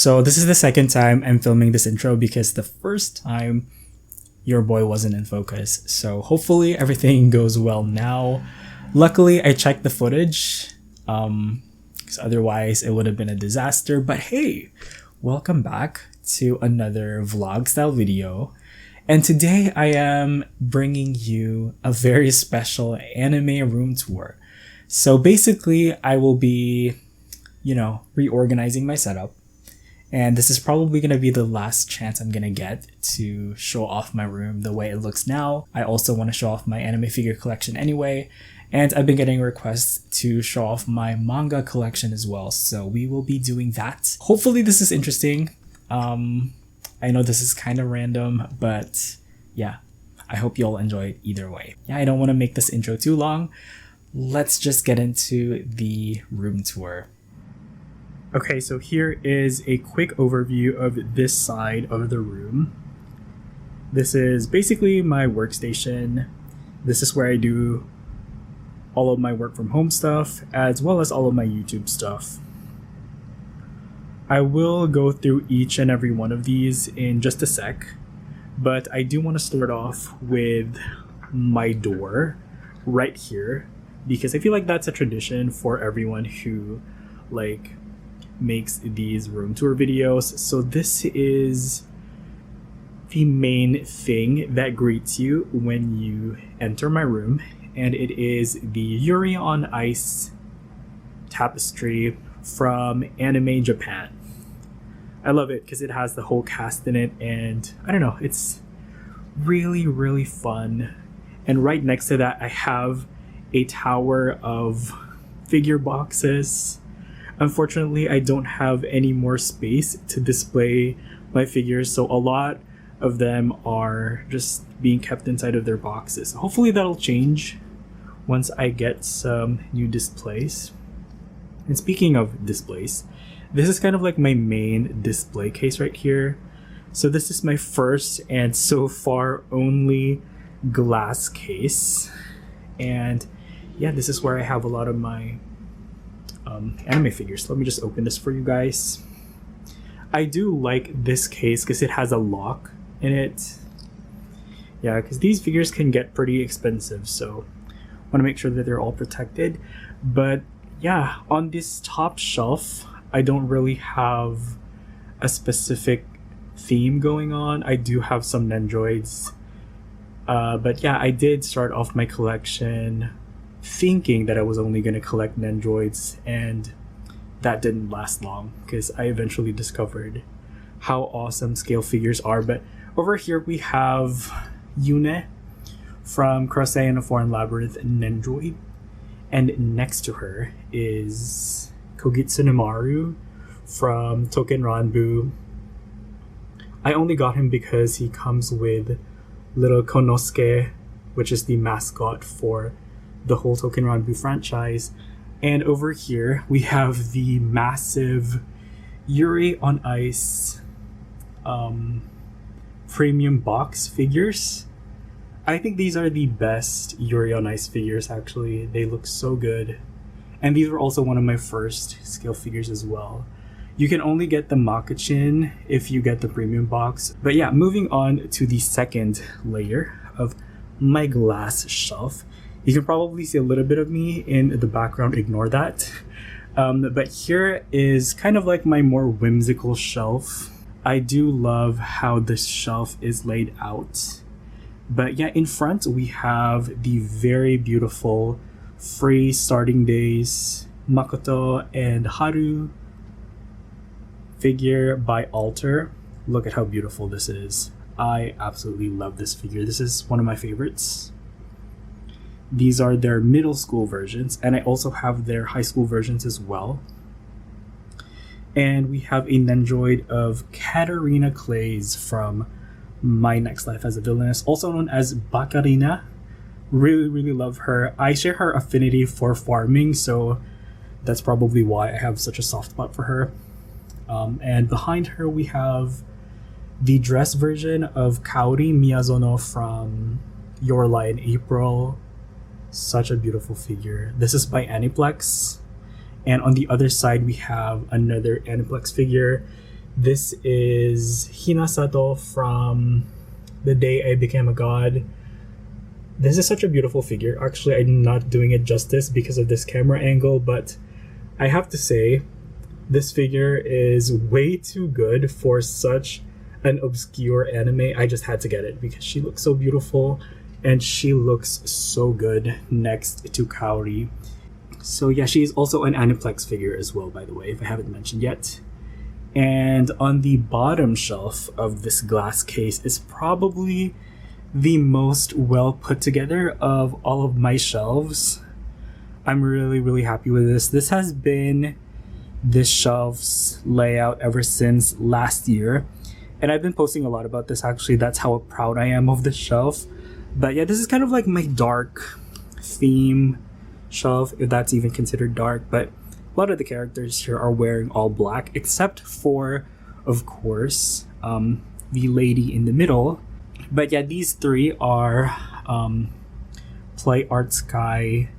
So this is the second time I'm filming this intro because the first time your boy wasn't in focus. So hopefully everything goes well now. Luckily, I checked the footage, because otherwise it would have been a disaster. But hey, welcome back to another vlog style video. And today I am bringing you a very special anime room tour. So basically I will be, reorganizing my setup. And this is probably going to be the last chance I'm going to get to show off my room the way it looks now. I also want to show off my anime figure collection anyway. And I've been getting requests to show off my manga collection as well. So we will be doing that. Hopefully this is interesting. I know this is kind of random, but yeah, I hope you all enjoy it either way. Yeah, I don't want to make this intro too long. Let's just get into the room tour. Okay, so here is a quick overview of this side of the room. This is basically my workstation. This is where I do all of my work from home stuff, as well as all of my YouTube stuff. I will go through each and every one of these in just a sec, but I do want to start off with my door right here, because I feel like that's a tradition for everyone who makes these room tour videos. So this is the main thing that greets you when you enter my room, and it is the Yuri on Ice tapestry from Anime Japan. I love it because it has the whole cast in it, and I don't know, it's really fun. And right next to that I have a tower of figure boxes. Unfortunately, I don't have any more space to display my figures, so a lot of them are just being kept inside of their boxes. Hopefully that'll change once I get some new displays. And speaking of displays, this is kind of like my main display case right here. So this is my first and so far only glass case. And yeah, this is where I have a lot of my anime figures. Let me just open this for you guys. I do like this case because it has a lock in it. Yeah, because these figures can get pretty expensive, so I want to make sure that they're all protected. But yeah, on this top shelf, I don't really have a specific theme going on. I do have some Nendroids. But yeah, I did start off my collection thinking that I was only going to collect Nendroids, and that didn't last long because I eventually discovered how awesome scale figures are. But over here we have Yune from Crusade and a Foreign Labyrinth Nendroid, and next to her is Kogitsu no Maru from Token Ranbu. I only got him because he comes with little Konosuke, which is the mascot for the whole Token Ranbu franchise. And over here we have the massive Yuri on Ice premium box figures. I think these are the best Yuri on Ice figures, actually. They look so good. And these were also one of my first scale figures as well. You can only get the Makachin if you get the premium box. But yeah, moving on to the second layer of my glass shelf. You can probably see a little bit of me in the background, ignore that. But here is kind of like my more whimsical shelf. I do love how this shelf is laid out. But yeah, in front we have the very beautiful Free Starting Days Makoto and Haru figure by Alter. Look at how beautiful this is. I absolutely love this figure. This is one of my favorites. These are their middle school versions, and I also have their high school versions as well. And we have a Nendroid of Katarina Clays from My Next Life as a Villainess, also known as Bakarina. Really love her. I share her affinity for farming, so that's probably why I have such a soft spot for her. And behind her we have the dress version of Kaori Miyazono from Your Lie in April. Such a beautiful figure. This is by Aniplex. And on the other side we have another Aniplex figure. This is Hinasato from The Day I Became a God. This is such a beautiful figure. Actually, I'm not doing it justice because of this camera angle, but I have to say, this figure is way too good for such an obscure anime. I just had to get it because she looks so beautiful and she looks so good next to Kaori. So yeah, she's also an Aniplex figure as well, by the way, if I haven't mentioned yet. And on the bottom shelf of this glass case is probably the most well put together of all of my shelves. I'm really happy with this. This has been this shelf's layout ever since last year, and I've been posting a lot about this actually. That's how proud I am of this shelf. But yeah, this is kind of like my dark theme shelf, if that's even considered dark. But a lot of the characters here are wearing all black, except for, of course, the lady in the middle. But yeah, these three are Play Art Sky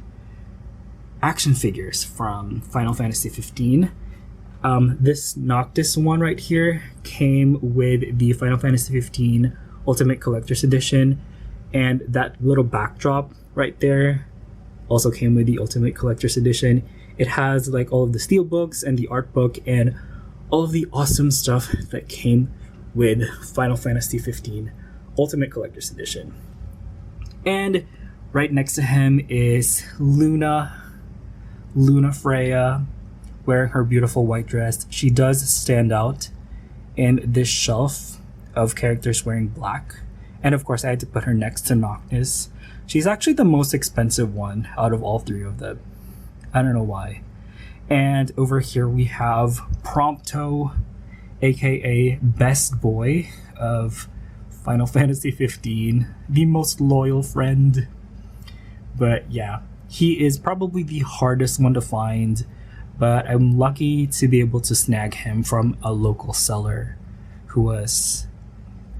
action figures from Final Fantasy 15. This Noctis one right here came with the Final Fantasy 15 Ultimate Collector's Edition, and that little backdrop right there also came with the Ultimate Collector's Edition. It has like all of the steelbooks and the art book and all of the awesome stuff that came with Final Fantasy 15 Ultimate Collector's Edition. And right next to him is Luna Freya, wearing her beautiful white dress. She does stand out in this shelf of characters wearing black. And of course, I had to put her next to Noctis. She's actually the most expensive one out of all three of them. I don't know why. And over here we have Prompto, aka Best Boy of Final Fantasy 15, the most loyal friend. But yeah, he is probably the hardest one to find, but I'm lucky to be able to snag him from a local seller who was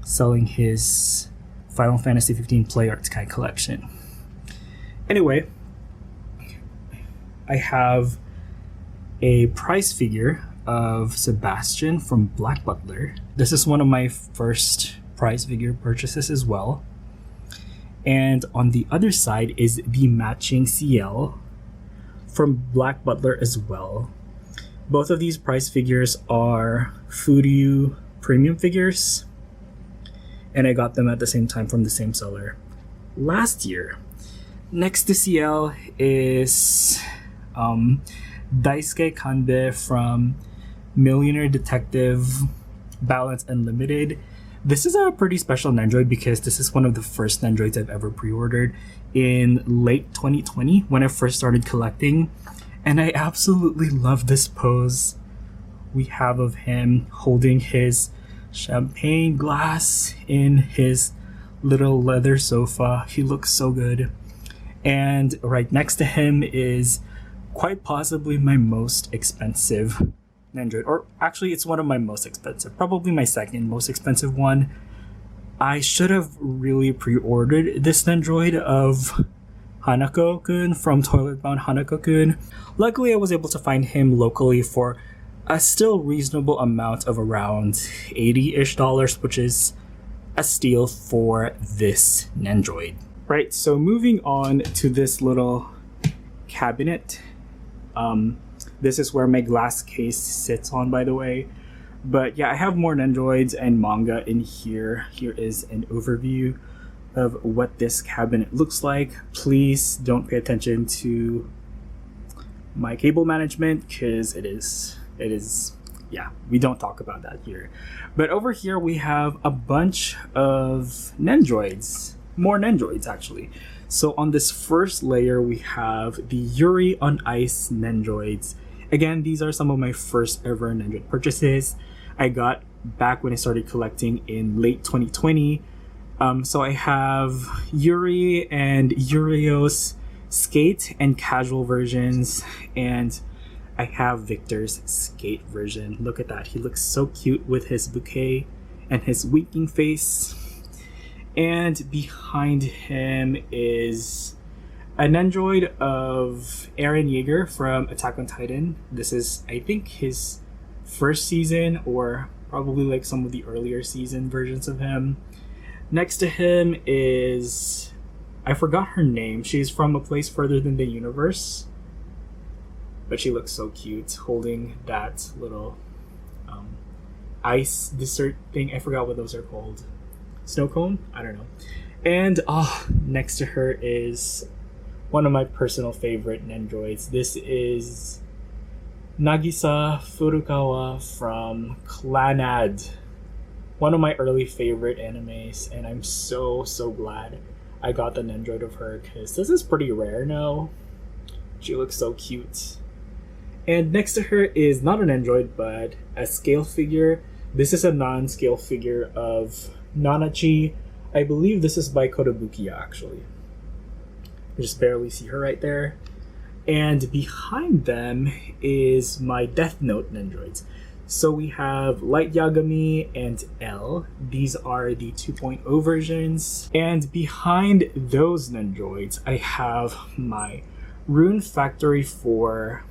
selling his Final Fantasy 15 Play Art Sky collection. Anyway, I have a prize figure of Sebastian from Black Butler. This is one of my first prize figure purchases as well. And on the other side is the matching Cheel from Black Butler as well. Both of these prize figures are Furyu premium figures, and I got them at the same time from the same seller last year. Next to Cheel is Daisuke Kanbe from Millionaire Detective Balance Unlimited. This is a pretty special Nendroid because this is one of the first Nendroids I've ever pre-ordered in late 2020 when I first started collecting, and I absolutely love this pose we have of him holding his champagne glass in his little leather sofa. He looks so good. And right next to him is quite possibly my most expensive Nendroid, or actually it's one of my most expensive, probably my second most expensive one. I should have really pre-ordered this Nendroid of Hanako-kun from Toilet Bound Hanako-kun. Luckily I was able to find him locally for a still reasonable amount of around $80-ish, which is a steal for this Nendroid. Right, so moving on to this little cabinet. This is where my glass case sits on, by the way. But yeah, I have more Nendroids and manga in here. Here is an overview of what this cabinet looks like. Please don't pay attention to my cable management because it is, yeah, we don't talk about that here. But over here we have a bunch of Nendroids. More Nendroids, actually. So on this first layer, we have the Yuri on Ice Nendroids. Again, these are some of my first ever Nendroid purchases I got back when I started collecting in late 2020. So I have Yuri and Yurio's skate and casual versions, and I have Victor's skate version. Look at that. He looks so cute with his bouquet and his winking face. And behind him is a Nendroid of Eren Yeager from Attack on Titan. This is, I think, his first season or probably like some of the earlier season versions of him. Next to him is, I forgot her name. She's from A Place Further Than the Universe, but she looks so cute holding that little ice dessert thing. I forgot what those are called. Snow cone? I don't know. And next to her is one of my personal favorite Nendroids. This is Nagisa Furukawa from Clannad, one of my early favorite animes, and I'm so glad I got the Nendroid of her because this is pretty rare now. She looks so cute. And next to her is not an Nendroid but a scale figure. This is a non-scale figure of Nanachi. I believe this is by Kotobukiya actually. You just barely see her right there. And behind them is my Death Note Nendroids. So we have Light Yagami and L. These are the 2.0 versions. And behind those Nendroids, I have my Rune Factory 4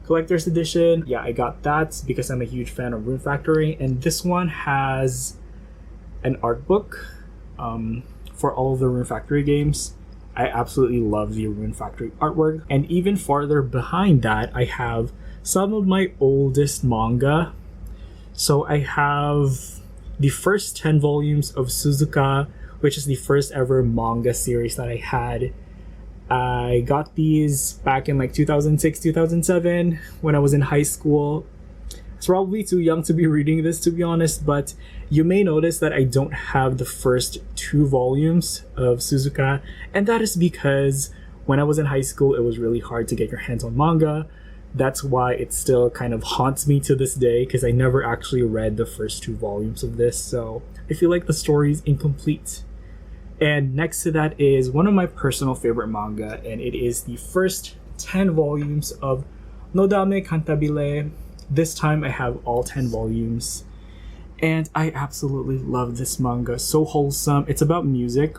Collector's Edition. Yeah, I got that because I'm a huge fan of Rune Factory. And this one has an art book for all of the Rune Factory games. I absolutely love the Rune Factory artwork. And even farther behind that, I have some of my oldest manga. So I have the first 10 volumes of Suzuka, which is the first ever manga series that I had. I got these back in like 2006, 2007 when I was in high school. It's probably too young to be reading this, to be honest, but you may notice that I don't have the first 2 volumes of Suzuka, and that is because when I was in high school, it was really hard to get your hands on manga. That's why it still kind of haunts me to this day, because I never actually read the first 2 volumes of this, so I feel like the story is incomplete. And next to that is one of my personal favorite manga, and it is the first 10 volumes of Nodame Cantabile. This time I have all 10 volumes, and I absolutely love this manga. So wholesome. It's about music,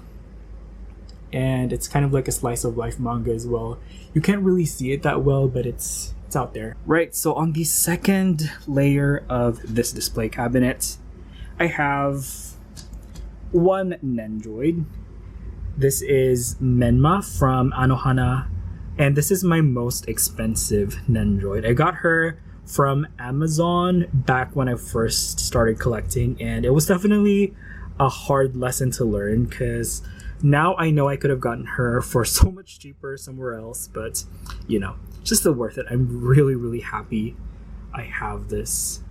and it's kind of like a slice of life manga as well. You can't really see it that well, but it's out there. Right, so on the second layer of this display cabinet, I have one Nendroid. This is Menma from Anohana, and this is my most expensive Nendroid. I got her from Amazon back when I first started collecting, and it was definitely a hard lesson to learn because now I know I could have gotten her for so much cheaper somewhere else, but you know, just still worth it. I'm really happy I have this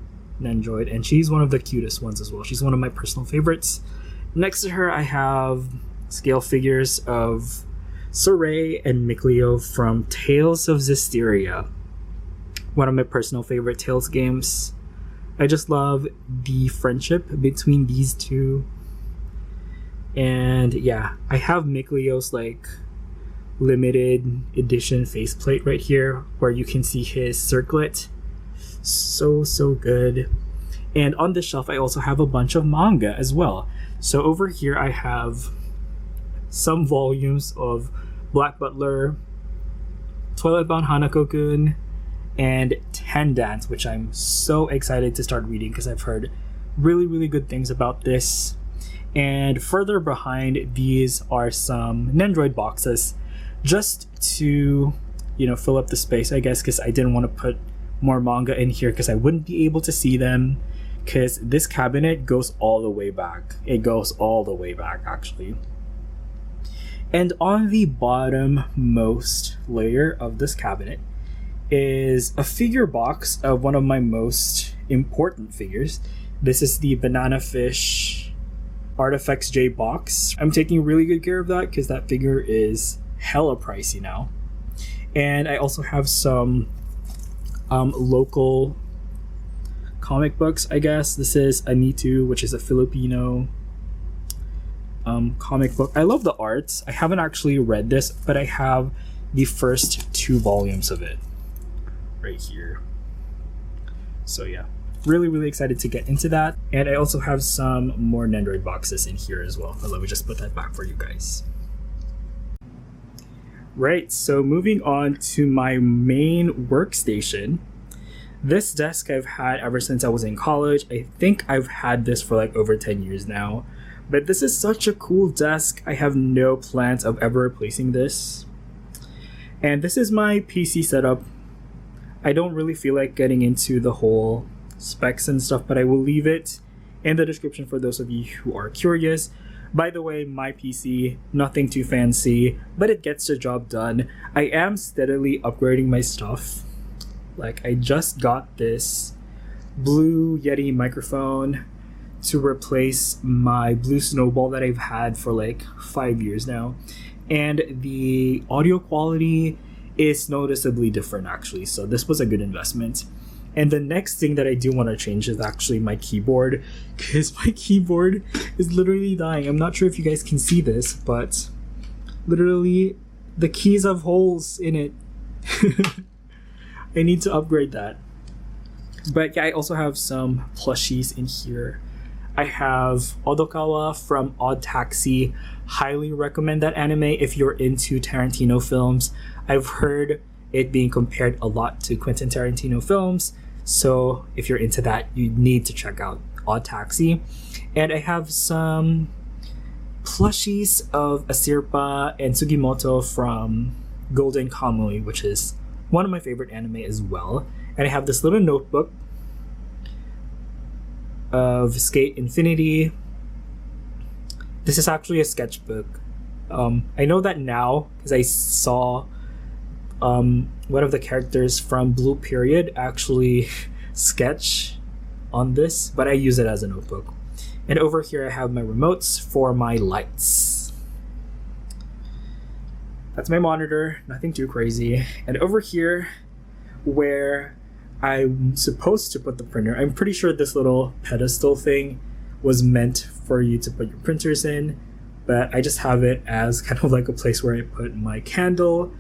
Nendroid, and she's one of the cutest ones as well. She's one of my personal favorites. Next to her, I have scale figures of Sorey and Mikleo from Tales of Zestiria, one of my personal favorite Tales games. I just love the friendship between these two. And yeah, I have Mikleo's like limited edition faceplate right here where you can see his circlet. So good. And on the shelf I also have a bunch of manga as well. So over here I have some volumes of Black Butler, Twilight Bound Hanako-kun, and Ten Dance, which I'm so excited to start reading because I've heard really good things about this. And further behind, these are some Nendroid boxes just to, you know, fill up the space, I guess, because I didn't want to put more manga in here because I wouldn't be able to see them, because this cabinet goes all the way back. It goes all the way back, actually. And on the bottom most layer of this cabinet is a figure box of one of my most important figures. This is the Banana Fish Artifacts J box. I'm taking really good care of that because that figure is hella pricey now. And I also have some local comic books, I guess. This is Anitu, which is a Filipino comic book. I love the art. I haven't actually read this, but I have the first 2 volumes of it right here. So yeah, really excited to get into that. And I also have some more Nendroid boxes in here as well, but let me just put that back for you guys. Right, so moving on to my main workstation, This desk I've had ever since I was in college. I think I've had this for like over 10 years now. But this is such a cool desk. I have no plans of ever replacing this. And this is my PC setup. I don't really feel like getting into the whole specs and stuff, but I will leave it in the description for those of you who are curious. By the way, my PC, nothing too fancy, but it gets the job done. I am steadily upgrading my stuff. Like, I just got this Blue Yeti microphone to replace my Blue Snowball that I've had for like 5 years now. And the audio quality is noticeably different actually, so this was a good investment. And the next thing that I do want to change is actually my keyboard, because my keyboard is literally dying. I'm not sure if you guys can see this, but literally the keys have holes in it. I need to upgrade that. But yeah, I also have some plushies in here. I have Odokawa from Odd Taxi. Highly recommend that anime if you're into Tarantino films. I've heard it being compared a lot to Quentin Tarantino films, so if you're into that, you need to check out Odd Taxi. And I have some plushies of Asirpa and Sugimoto from Golden Kamuy, which is one of my favorite anime as well. And I have this little notebook of Skate Infinity. This is actually a sketchbook. I know that now because I saw one of the characters from Blue Period actually sketch on this, but I use it as a notebook. And over here I have my remotes for my lights. That's my monitor, nothing too crazy. And over here, where I'm supposed to put the printer, I'm pretty sure this little pedestal thing was meant for you to put your printers in, but I just have it as kind of like a place where I put my candle.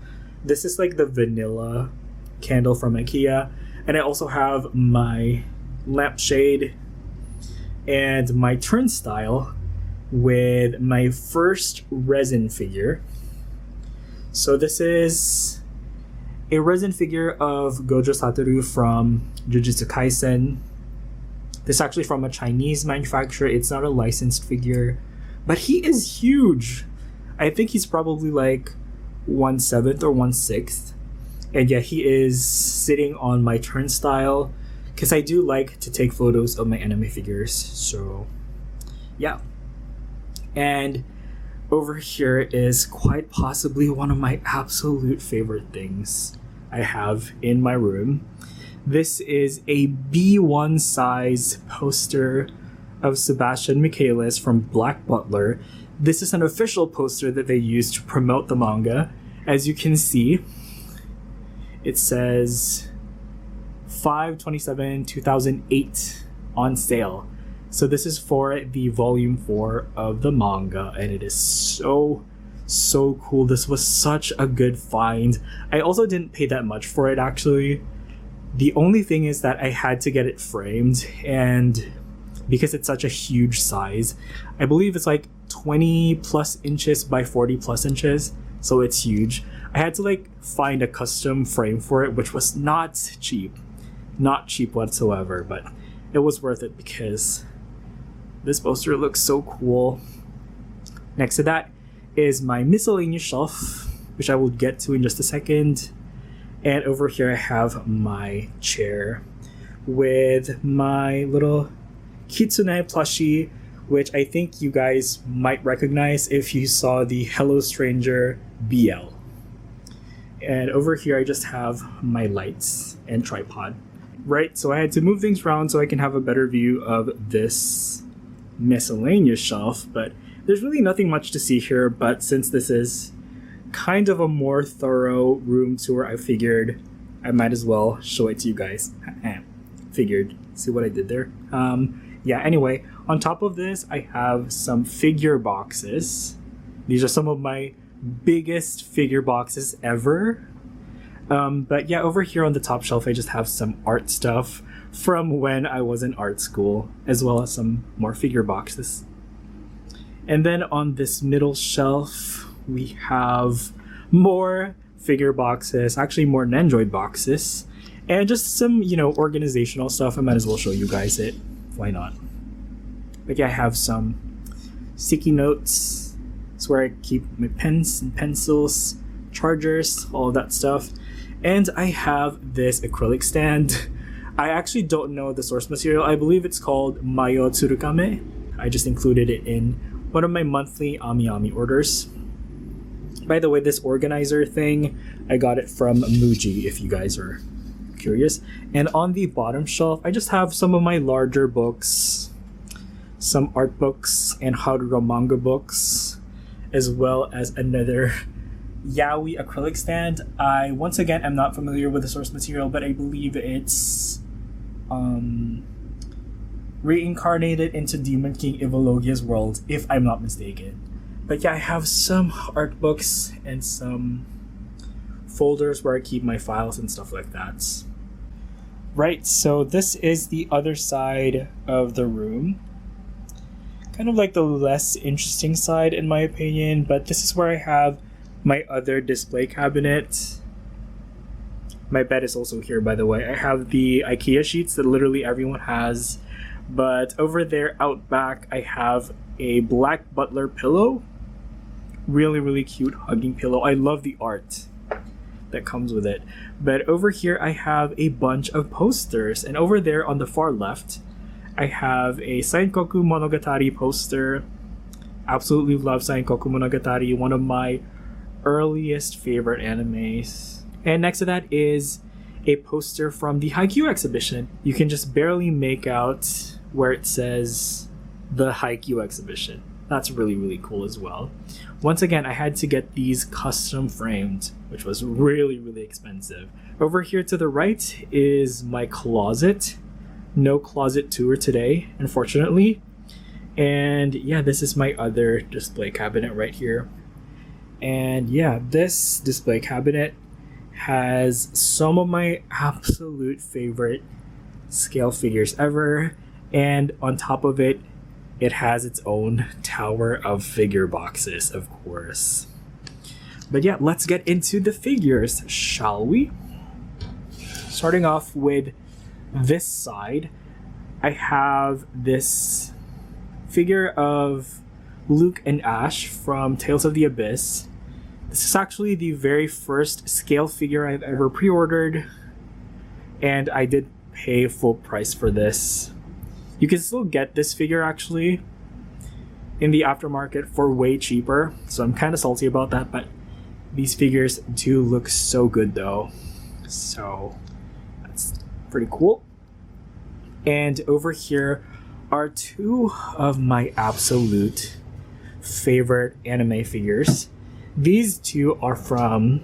This is like the vanilla candle from IKEA. And I also have my lampshade and my turnstile with my first resin figure. So this is a resin figure of Gojo Satoru from Jujutsu Kaisen. This is actually from a Chinese manufacturer. It's not a licensed figure, but he is huge. I think he's probably like 1/7 or 1/6. And yeah, he is sitting on my turnstile because I do like to take photos of my anime figures. So yeah. And over here is quite possibly one of my absolute favorite things I have in my room. This is a B1 size poster of Sebastian Michaelis from Black Butler. This is an official poster that they used to promote the manga. As you can see, it says 5/27/2008 on sale. So this is for the volume 4 of the manga, and it is so cool. This was such a good find. I also didn't pay that much for it actually. The only thing is that I had to get it framed, and because it's such a huge size, I believe it's like 20 plus inches by 40 plus inches, so it's huge. I had to like find a custom frame for it, which was not cheap whatsoever, but it was worth it because this poster looks so cool. Next to that is my miscellaneous shelf, which I will get to in just a second. And over here I have my chair with my little Kitsune plushie, which I think you guys might recognize if you saw the Hello Stranger BL. And over here I just have my lights and tripod. Right, so I had to move things around so I can have a better view of this miscellaneous shelf, but there's really nothing much to see here. But since this is kind of a more thorough room tour, I figured I might as well show it to you guys. Figured. See what I did there? Yeah, anyway, on top of this, I have some figure boxes. These are some of my biggest figure boxes ever. But yeah, over here on the top shelf, I just have some art stuff from when I was in art school, as well as some more figure boxes. And then on this middle shelf, we have more figure boxes, actually more Nendroid boxes. And just some, you know, organizational stuff. I might as well show you guys it. Why not? But yeah, I have some sticky notes. It's where I keep my pens and pencils, chargers, all of that stuff. And I have this acrylic stand. I actually don't know the source material. I believe it's called Mayo Tsurukame. I just included it in one of my monthly Ami orders. By the way, this organizer thing, I got it from Muji, if you guys are curious. And on the bottom shelf, I just have some of my larger books, some art books and Harura manga books, as well as another yaoi acrylic stand. I once again am not familiar with the source material, but I believe it's reincarnated into Demon King Evolugia's world, if I'm not mistaken. But yeah, I have some art books and some folders where I keep my files and stuff like that. Right, so this is the other side of the room. Kind of like the less interesting side in my opinion, but this is where I have my other display cabinet. My bed is also here, by the way. I have the IKEA sheets that literally everyone has, but over there out back I have a black butler pillow. Really cute hugging pillow. I love the art that comes with it. But over here I have a bunch of posters, and over there on the far left I have a Sainkoku Monogatari poster. Absolutely love Sainkoku Monogatari, one of my earliest favorite animes. And next to that is a poster from the Haikyuu exhibition. You can just barely make out where it says the Haikyuu exhibition. That's really cool as well. Once again, I had to get these custom framed, which was really expensive. Over here to the right is my closet. No closet tour today, unfortunately. And yeah, this is my other display cabinet right here. And yeah, this display cabinet has some of my absolute favorite scale figures ever. And on top of it, it has its own tower of figure boxes, of course. But yeah, let's get into the figures, shall we? Starting off with this side, I have this figure of Luke and Ash from Tales of the Abyss. This is actually the very first scale figure I've ever pre-ordered, and I did pay full price for this. You can still get this figure actually in the aftermarket for way cheaper, so I'm kind of salty about that, but these figures do look so good though. So that's pretty cool. And over here are two of my absolute favorite anime figures. These two are from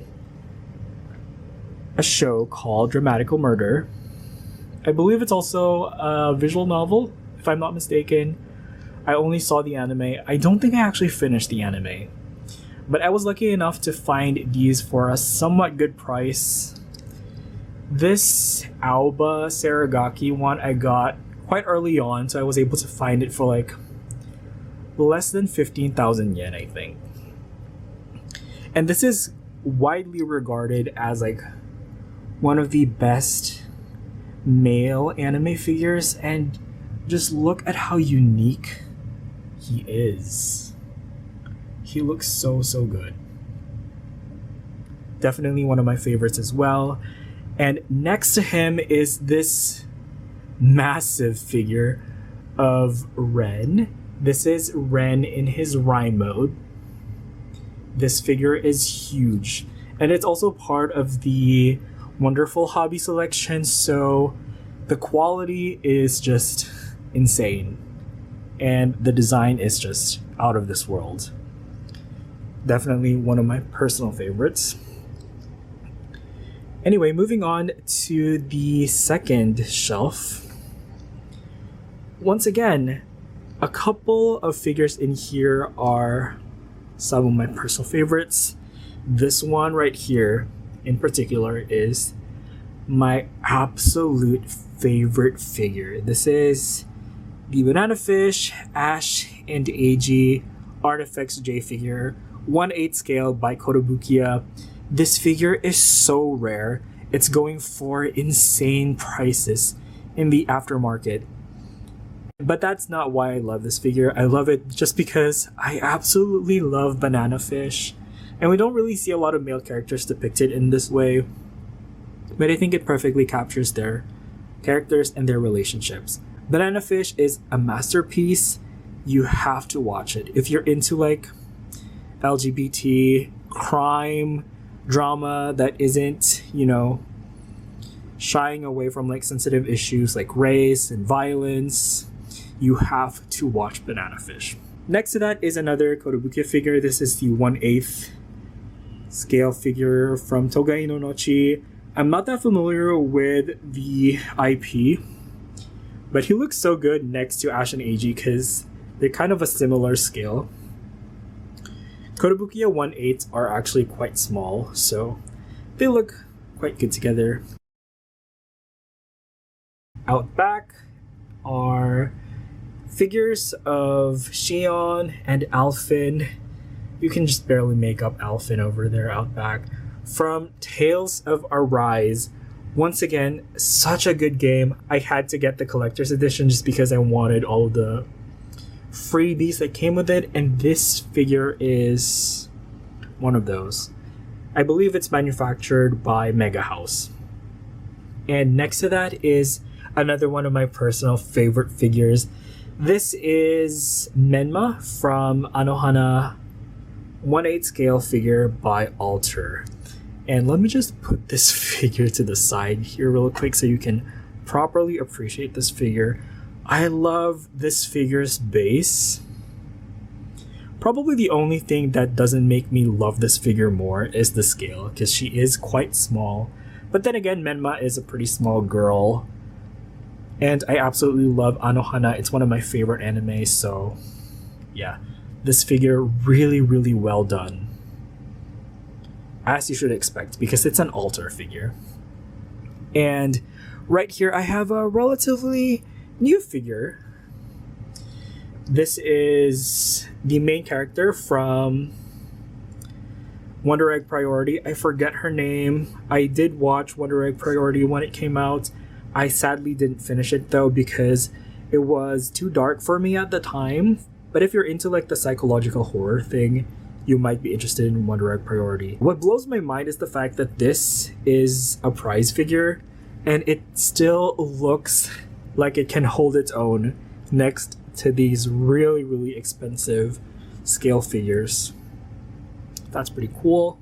a show called Dramatical Murder. I believe it's also a visual novel, if I'm not mistaken. I only saw the anime. I don't think I actually finished the anime. But I was lucky enough to find these for a somewhat good price. This Aoba Saragaki one I got quite early on, so I was able to find it for like less than 15,000 yen, I think. And this is widely regarded as like one of the best male anime figures, and just look at how unique he is. He looks so good. Definitely one of my favorites as well. And next to him is this massive figure of Ren. This is Ren in his Rhyme mode. This figure is huge, and it's also part of the wonderful hobby selection, so the quality is just insane and the design is just out of this world. Definitely one of my personal favorites. Anyway, moving on to the second shelf. Once again, a couple of figures in here are some of my personal favorites. This one right here in particular is my absolute favorite figure. This is the Banana Fish, Ash, and Eiji Artifacts J figure, 1/8 scale by Kotobukiya. This figure is so rare. it's going for insane prices in the aftermarket. But that's not why I love this figure. I love it just because I absolutely love Banana Fish. And we don't really see a lot of male characters depicted in this way. But I think it perfectly captures their characters and their relationships. Banana Fish is a masterpiece. You have to watch it. If you're into like LGBT, crime, drama that isn't, shying away from like sensitive issues like race and violence, you have to watch Banana Fish. Next to that is another Kotobukiya figure. This is the 1/8 scale figure from Togai no Nochi. I'm not that familiar with the IP, but he looks so good next to Ash and Eiji because they're kind of a similar scale. Kotobukiya 1/8 are actually quite small, so they look quite good together. Out back are figures of Shion and Alphin. You can just barely make up Alphin over there out back. From Tales of Arise. Once again, such a good game. I had to get the collector's edition just because I wanted all the freebies that came with it, and this figure is one of those. I believe it's manufactured by Mega House. And next to that is another one of my personal favorite figures. This is Menma from Anohana 1/8 scale figure by Alter. And let me just put this figure to the side here real quick so you can properly appreciate this figure. I love this figure's base. Probably the only thing that doesn't make me love this figure more is the scale, because she is quite small. But then again, Menma is a pretty small girl. And I absolutely love Anohana. It's one of my favorite animes, so yeah. This figure, really, really well done. As you should expect, because it's an Alter figure. And right here, I have a relatively new figure. This is the main character from Wonder Egg Priority. I forget her name. I did watch Wonder Egg Priority when it came out. I sadly didn't finish it though because it was too dark for me at the time. But if you're into like the psychological horror thing, you might be interested in Wonder Egg Priority. What blows my mind is the fact that this is a prize figure and it still looks like it can hold its own next to these really, really expensive scale figures. That's pretty cool.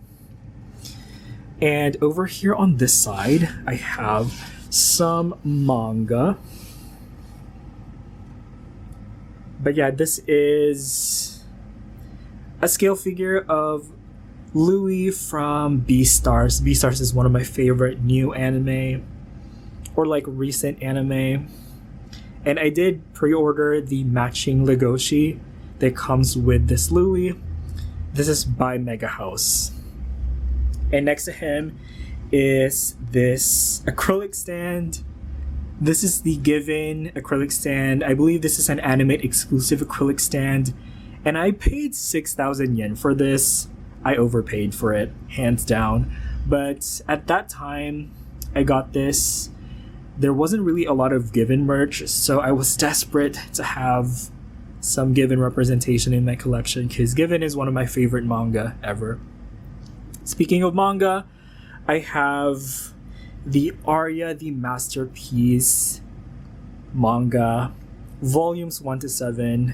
And over here on this side, I have some manga. But yeah, this is a scale figure of Louis from Beastars. Beastars is one of my favorite new anime, or like recent anime. And I did pre-order the matching Legoshi that comes with this Louis. This is by Mega House. And next to him is this acrylic stand. This is the Given acrylic stand. I believe this is an Animate exclusive acrylic stand. And I paid 6,000 yen for this. I overpaid for it, hands down. But at that time, I got this. There wasn't really a lot of Given merch, so I was desperate to have some Given representation in my collection because Given is one of my favorite manga ever. Speaking of manga, I have the Arya the Masterpiece manga, volumes 1 to 7.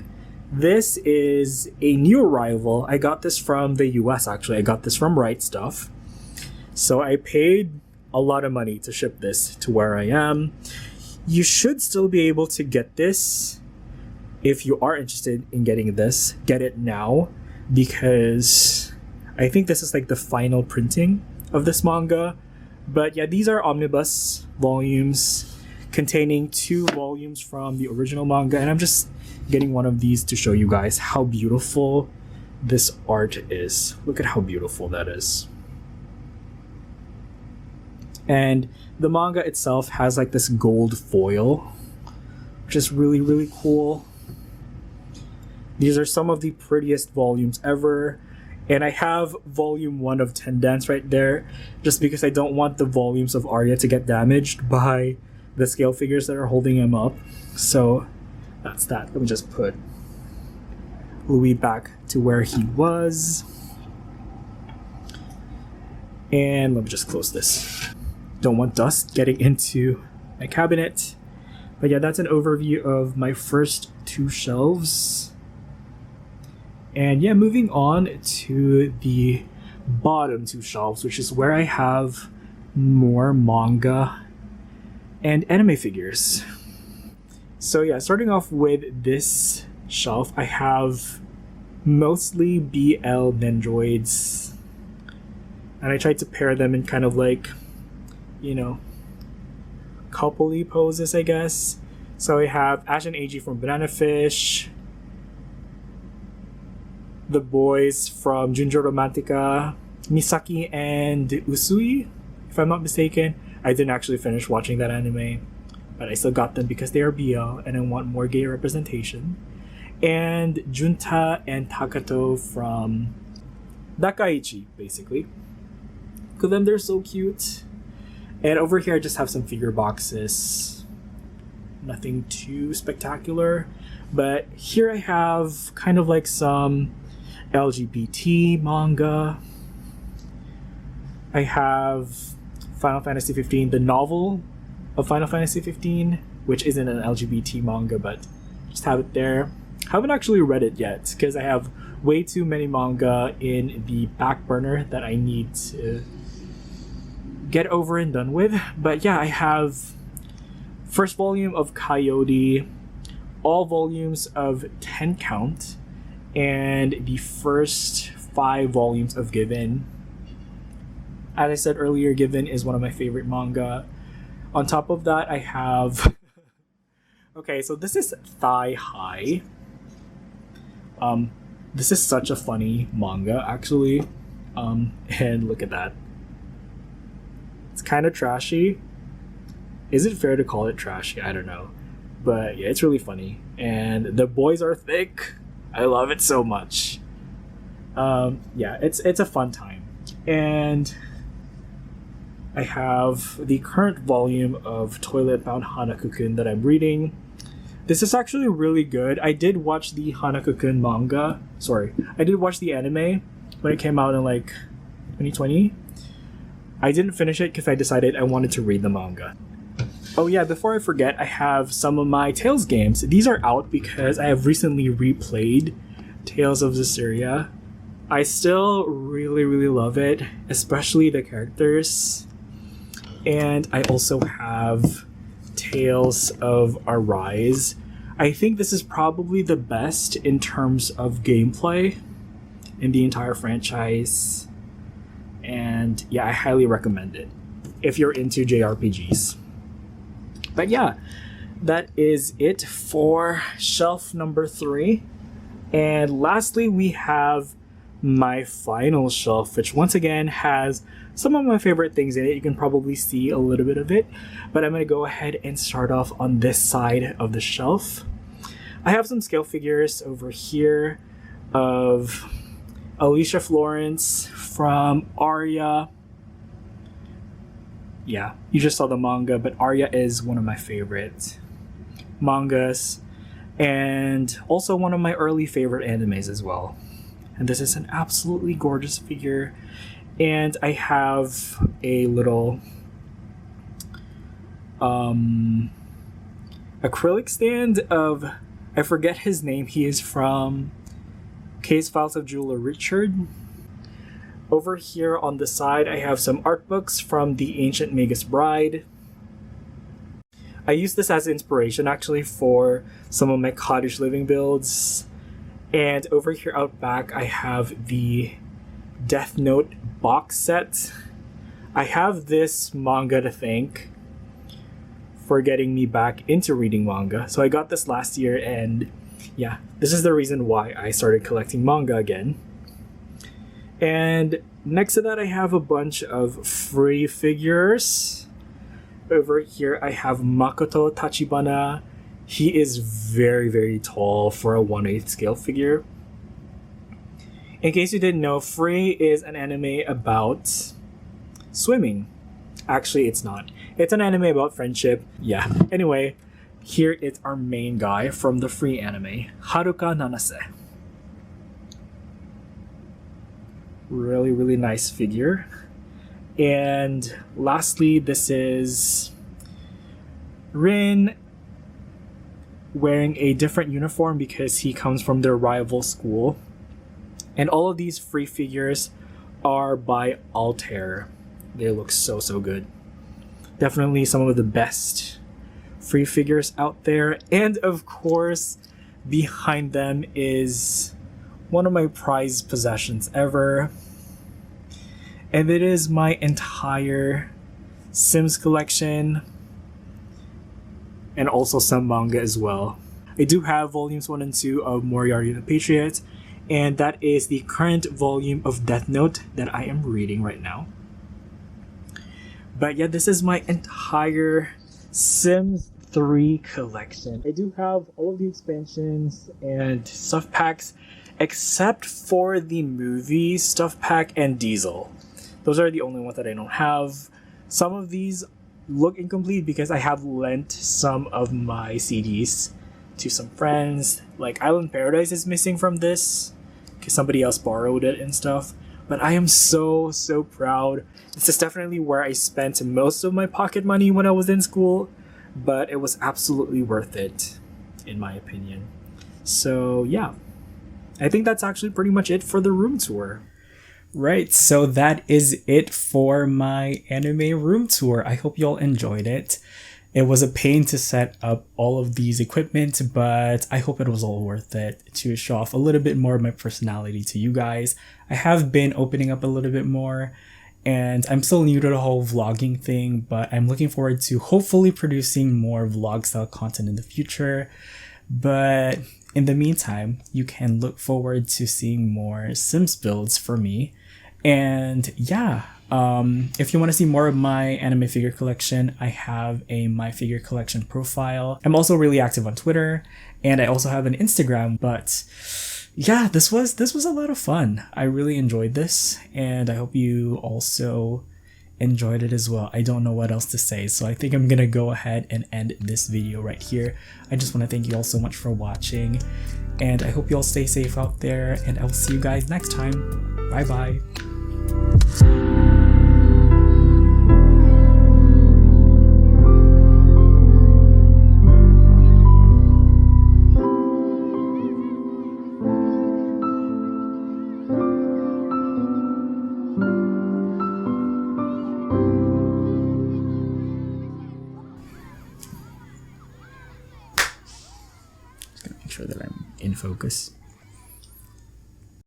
This is a new arrival. I got this from the US actually. I got this from Right Stuff. So I paid a lot of money to ship this to where I am. You should still be able to get this. If you are interested in getting this, get it now, because I think this is like the final printing of this manga. But yeah, these are omnibus volumes containing 2 volumes from the original manga, and I'm just getting one of these to show you guys how beautiful this art is. Look at how beautiful that is. And the manga itself has like this gold foil, which is really, really cool. These are some of the prettiest volumes ever. And I have volume 1 of Tendance right there, just because I don't want the volumes of Arya to get damaged by the scale figures that are holding him up. So that's that. Let me just put Louis back to where he was. And let me just close this. Don't want dust getting into my cabinet. But yeah, that's an overview of my first 2 shelves. And yeah, moving on to the bottom 2 shelves, which is where I have more manga and anime figures. So yeah, starting off with this shelf, I have mostly BL Nendroids. And I tried to pair them in kind of like, you know, coupley poses, I guess. So I have Ash and Eiji from Banana Fish, the boys from Junjo Romantica, Misaki and Usui, if I'm not mistaken. I didn't actually finish watching that anime, but I still got them because they are BL and I want more gay representation. And Junta and Takato from Dakaichi, basically. Look at them, they're so cute. And over here I just have some figure boxes. Nothing too spectacular. But here I have kind of like some LGBT manga. I have Final Fantasy 15, the novel of Final Fantasy 15, which isn't an LGBT manga, but just have it there. Haven't actually read it yet because I have way too many manga in the back burner that I need to get over and done with. But yeah, I have first volume of Coyote, all volumes of 10 count, and the first 5 volumes of Given. As I said earlier, Given is one of my favorite manga. On top of that, I have okay, so this is Thigh High. This is such a funny manga, actually. And look at that. It's kind of trashy. Is it fair to call it trashy? I don't know. But yeah, it's really funny. And the boys are thick. I love it so much. Yeah, it's a fun time. And I have the current volume of Toilet Bound Hanako-kun that I'm reading. This is actually really good. I did watch the Hanako-kun manga. Sorry, I did watch the anime when it came out in like 2020. I didn't finish it because I decided I wanted to read the manga. Oh yeah, before I forget, I have some of my Tales games. These are out because I have recently replayed Tales of Zestiria. I still really love it, especially the characters. And I also have Tales of Arise. I think this is probably the best in terms of gameplay in the entire franchise. And yeah, I highly recommend it if you're into JRPGs. But yeah, that is it for shelf number 3. And lastly, we have my final shelf, which once again has some of my favorite things in it. You can probably see a little bit of it, but I'm going to go ahead and start off on this side of the shelf. I have some scale figures over here of Alicia Florence from Arya. Yeah, you just saw the manga, but Arya is one of my favorite mangas and also one of my early favorite animes as well. And this is an absolutely gorgeous figure. And I have a little acrylic stand of, I forget his name, he is from Case Files of Jeweler Richard. Over here on the side, I have some art books from The Ancient Magus Bride. I use this as inspiration actually for some of my cottage living builds. And over here out back, I have the Death Note box set. I have this manga to thank for getting me back into reading manga. So I got this last year, and yeah, this is the reason why I started collecting manga again. And next to that, I have a bunch of free figures. Over here, I have Makoto Tachibana. He is very tall for a 1/8 scale figure. In case you didn't know, Free is an anime about swimming. Actually, it's not. It's an anime about friendship. Yeah. Anyway, here is our main guy from the Free anime, Haruka Nanase. Really, really nice figure. And lastly, this is Rin wearing a different uniform because he comes from their rival school. And all of these Free figures are by Altair. They look so, so good. Definitely some of the best Free figures out there. And of course, behind them is one of my prized possessions ever. And it is my entire Sims collection. And also some manga as well. I do have volumes 1 and 2 of Moriarty the Patriot. And that is the current volume of Death Note that I am reading right now. But yeah, this is my entire Sims 3 collection. I do have all of the expansions and stuff packs except for the movie stuff pack and Diesel. Those are the only ones that I don't have. Some of these look incomplete because I have lent some of my CDs to some friends. Like Island Paradise is missing from this because somebody else borrowed it and stuff. But I am so, so proud. This is definitely where I spent most of my pocket money when I was in school, but it was absolutely worth it, in my opinion. So yeah, I think that's actually pretty much it for the room tour. Right, so that is it for my anime room tour. I hope y'all enjoyed it. It was a pain to set up all of these equipment, but I hope it was all worth it to show off a little bit more of my personality to you guys. I have been opening up a little bit more, and I'm still new to the whole vlogging thing, but I'm looking forward to hopefully producing more vlog style content in the future. But in the meantime, you can look forward to seeing more Sims builds for me. And yeah, if you want to see more of my anime figure collection, I have a My Figure Collection profile. I'm also really active on Twitter, and I also have an Instagram. But yeah, this was a lot of fun. I really enjoyed this, and I hope you also enjoyed it as well. I don't know what else to say, so I think I'm gonna go ahead and end this video right here. I just want to thank you all so much for watching, and I hope you all stay safe out there, and I'll see you guys next time. Bye bye. Just gonna make sure that I'm in focus.